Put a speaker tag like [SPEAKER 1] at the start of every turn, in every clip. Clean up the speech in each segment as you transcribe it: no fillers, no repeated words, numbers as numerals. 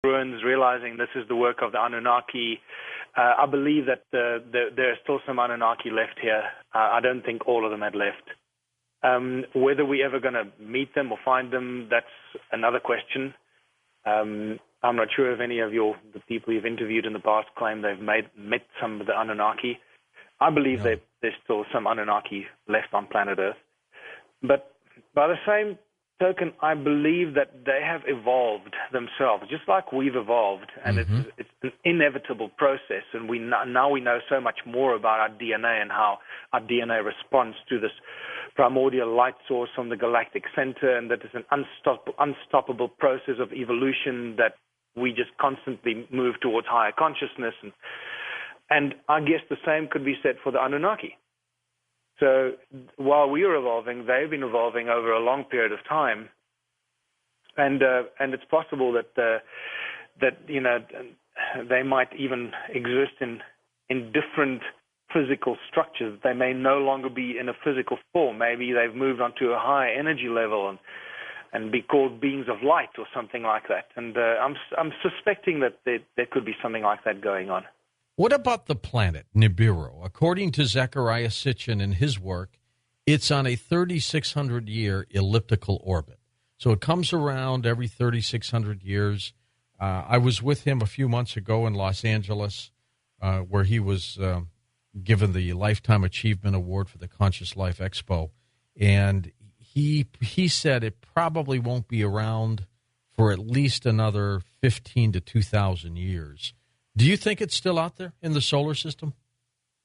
[SPEAKER 1] ruins, realizing this is the work of the Anunnaki. I believe that there are still some Anunnaki left here. I don't think all of them had left. Whether we're ever going to meet them or find them, that's another question. I'm not sure if any of the people you've interviewed in the past claim they've met some of the Anunnaki. I believe that there's still some Anunnaki left on planet Earth. But by the same token, I believe that they have evolved themselves, just like we've evolved, and it's an inevitable process. And now we know so much more about our DNA and how our DNA responds to this primordial light source from the galactic center, and that it's an unstoppable process of evolution that we just constantly move towards higher consciousness. And I guess the same could be said for the Anunnaki. So while we are evolving, they've been evolving over a long period of time, and it's possible that they might even exist in different physical structures. They may no longer be in a physical form. Maybe they've moved on to a higher energy level and be called beings of light or something like that. And I'm suspecting that there could be something like that going on.
[SPEAKER 2] What about the planet Nibiru? According to Zecharia Sitchin in his work, it's on a 3,600-year elliptical orbit. So it comes around every 3,600 years. I was with him a few months ago in Los Angeles, where he was given the Lifetime Achievement Award for the Conscious Life Expo. And he said it probably won't be around for at least another 15 to 2,000 years. Do you think it's still out there in the solar system?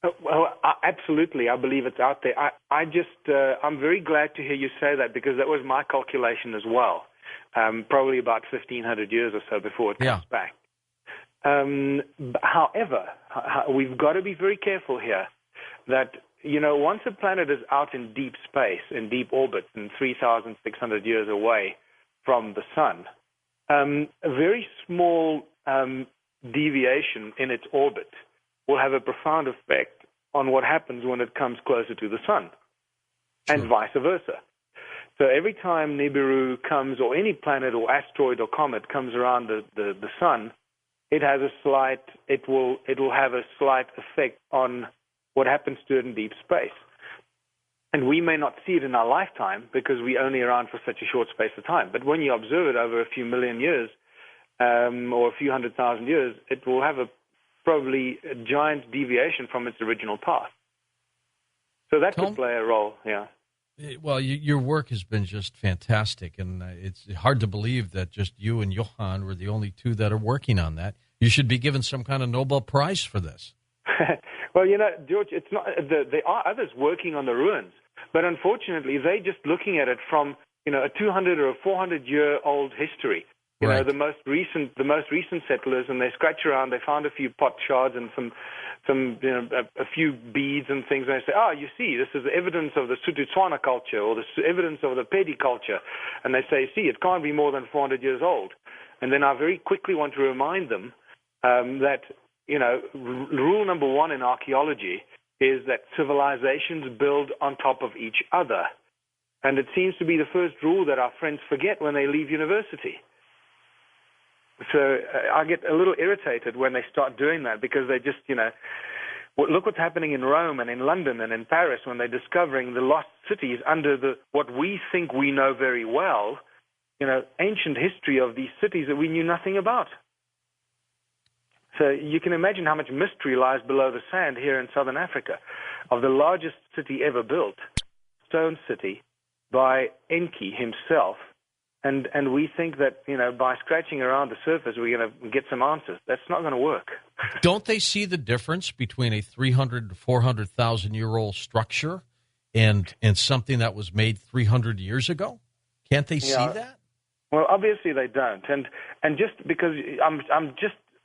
[SPEAKER 1] Well, absolutely. I believe it's out there. I'm very glad to hear you say that, because that was my calculation as well. Probably about 1,500 years or so before it comes back. However, we've got to be very careful here that, once a planet is out in deep space, in deep orbit, and 3,600 years away from the sun, a very small deviation in its orbit will have a profound effect on what happens when it comes closer to the sun, and vice versa. So every time Nibiru comes, or any planet or asteroid or comet comes around the sun, it will have a slight effect on what happens to it in deep space. And we may not see it in our lifetime because we're only around for such a short space of time. But when you observe it over a few million years, or a few 100,000 years, it will have probably a giant deviation from its original path. So that could play a role, yeah.
[SPEAKER 2] Well, your work has been just fantastic, and it's hard to believe that just you and Johan were the only two that are working on that. You should be given some kind of Nobel Prize for this.
[SPEAKER 1] Well, George, it's not. There are others working on the ruins, but unfortunately, they're just looking at it from a 200 or a 400-year-old history. The most recent settlers, and they scratch around. They found a few pot shards and a few beads and things. And they say, you see, this is evidence of the Sotho-Tswana culture or the evidence of the Pedi culture. And they say, see, it can't be more than 400 years old. And then I very quickly want to remind them that, rule number one in archaeology is that civilizations build on top of each other. And it seems to be the first rule that our friends forget when they leave university. So I get a little irritated when they start doing that, because they just, look what's happening in Rome and in London and in Paris when they're discovering the lost cities under what we think we know very well, ancient history of these cities that we knew nothing about. So you can imagine how much mystery lies below the sand here in southern Africa, of the largest city ever built, Stone City, by Enki himself. And we think that, by scratching around the surface, we're going to get some answers. That's not going to work.
[SPEAKER 2] Don't they see the difference between a 300 to 400,000-year-old structure and something that was made 300 years ago? Can't they see that?
[SPEAKER 1] Well, obviously they don't. And just because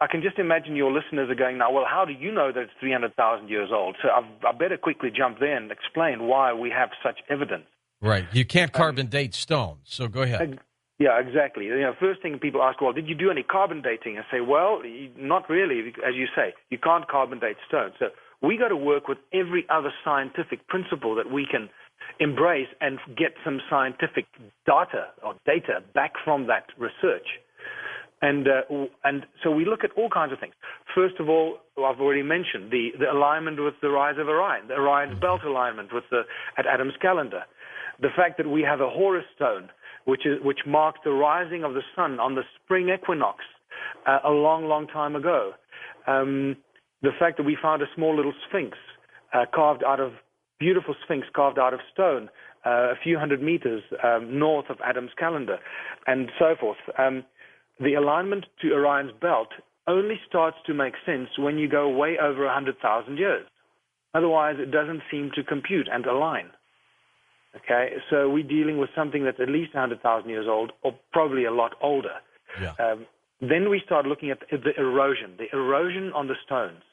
[SPEAKER 1] I can just imagine your listeners are going now, well, how do you know that it's 300,000 years old? So I better quickly jump there and explain why we have such evidence.
[SPEAKER 2] Right. You can't carbon date stone, so go ahead.
[SPEAKER 1] Yeah, exactly. First thing people ask, well, did you do any carbon dating? I say, well, not really. As you say, you can't carbon date stone. So we got to work with every other scientific principle that we can embrace and get some scientific data back from that research. And so we look at all kinds of things. First of all, I've already mentioned the alignment with the rise of Orion, the Orion's belt alignment at Adam's calendar. The fact that we have a Horus stone, which marks the rising of the sun on the spring equinox a long, long time ago. The fact that we found a small little sphinx beautiful sphinx carved out of stone a few hundred meters north of Adam's calendar, and so forth. The alignment to Orion's belt only starts to make sense when you go way over 100,000 years. Otherwise, it doesn't seem to compute and align. Okay, so we're dealing with something that's at least 100,000 years old, or probably a lot older.
[SPEAKER 2] Yeah.
[SPEAKER 1] Then we start looking at the erosion on the stones.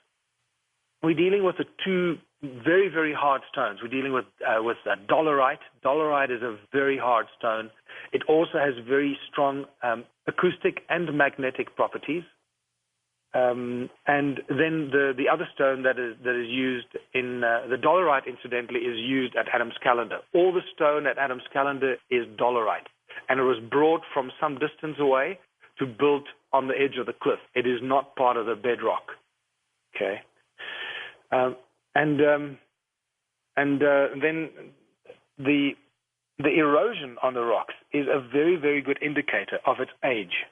[SPEAKER 1] We're dealing with the two very, very hard stones. We're dealing with dolerite. Dolerite is a very hard stone. It also has very strong acoustic and magnetic properties. And then the other stone that is used in the dolerite, incidentally, is used at Adam's calendar. All the stone at Adam's calendar is dolerite, and it was brought from some distance away to build on the edge of the cliff. It is not part of the bedrock. Okay, then the erosion on the rocks is a very, very good indicator of its age.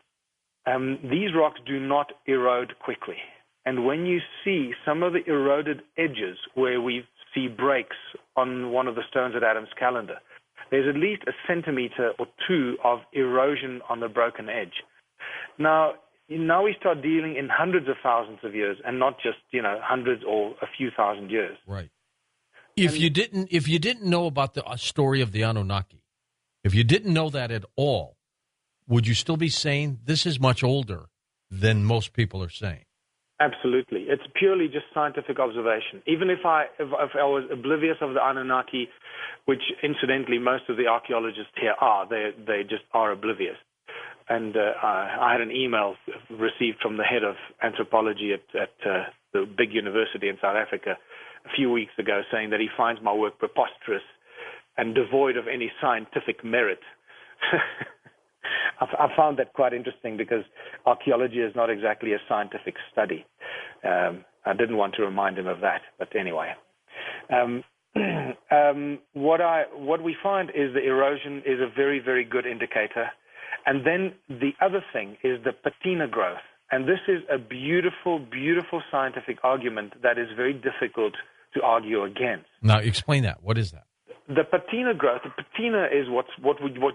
[SPEAKER 1] These rocks do not erode quickly. And when you see some of the eroded edges where we see breaks on one of the stones at Adam's calendar, there's at least a centimeter or two of erosion on the broken edge. Now we start dealing in hundreds of thousands of years and not just, hundreds or a few thousand years.
[SPEAKER 2] Right. If you didn't know about the story of the Annunaki, if you didn't know that at all, would you still be saying this is much older than most people are saying? Absolutely.
[SPEAKER 1] It's purely just scientific observation. Even if I was oblivious of the Anunnaki, which incidentally most of the archaeologists here are, they just are oblivious. And I had an email received from the head of anthropology at the big university in South Africa a few weeks ago saying that he finds my work preposterous and devoid of any scientific merit. I found that quite interesting because archaeology is not exactly a scientific study. I didn't want to remind him of that, but anyway. What we find is the erosion is a very, very good indicator. And then the other thing is the patina growth. And this is a beautiful, beautiful scientific argument that is very difficult to argue against.
[SPEAKER 2] Now, explain that. What is that?
[SPEAKER 1] The patina growth. The patina is what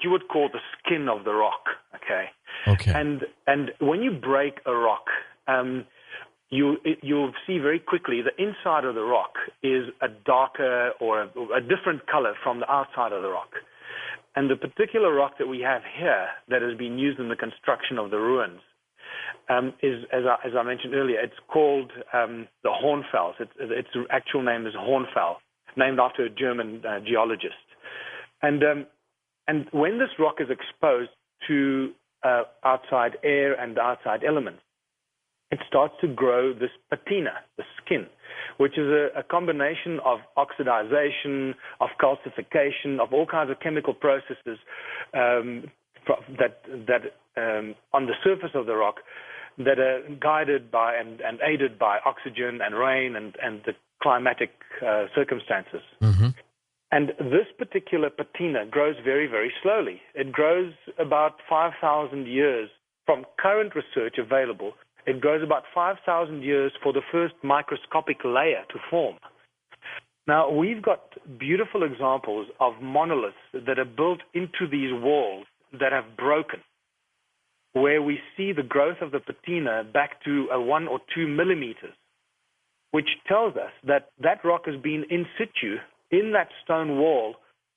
[SPEAKER 1] you would call the skin of the rock. Okay.
[SPEAKER 2] Okay.
[SPEAKER 1] And when you break a rock, you'll see very quickly the inside of the rock is a darker or a different color from the outside of the rock. And the particular rock that we have here that has been used in the construction of the ruins is, as I mentioned earlier, it's called the Hornfels. Its actual name is Hornfels, named after a German geologist. And when this rock is exposed to outside air and outside elements, it starts to grow this patina, the skin, which is a combination of oxidization, of calcification, of all kinds of chemical processes that on the surface of the rock that are guided by and aided by oxygen and rain and the climatic circumstances. Mm-hmm. And this particular patina grows very, very slowly. It grows about 5,000 years from current research available. It grows about 5,000 years for the first microscopic layer to form. Now, we've got beautiful examples of monoliths that are built into these walls that have broken, where we see the growth of the patina back to 1 or 2 millimeters, which tells us that that rock has been in situ in that stone wall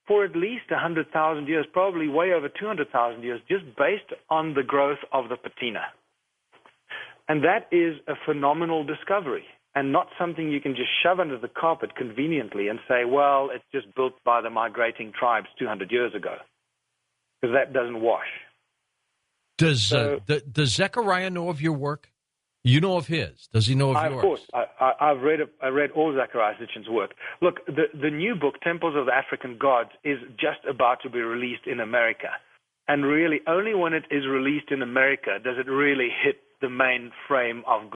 [SPEAKER 1] for at least 100,000 years, probably way over 200,000 years, just based on the growth of the patina. And that is a phenomenal discovery and not something you can just shove under the carpet conveniently and say, well, it's just built by the migrating tribes 200 years ago, because that doesn't wash.
[SPEAKER 2] Does Zecharia know of your work? You know of his. Does he know of yours?
[SPEAKER 1] Of course. I read all Zecharia Sitchin's work. Look, the new book, Temples of the African Gods, is just about to be released in America. And really, only when it is released in America does it really hit the main frame of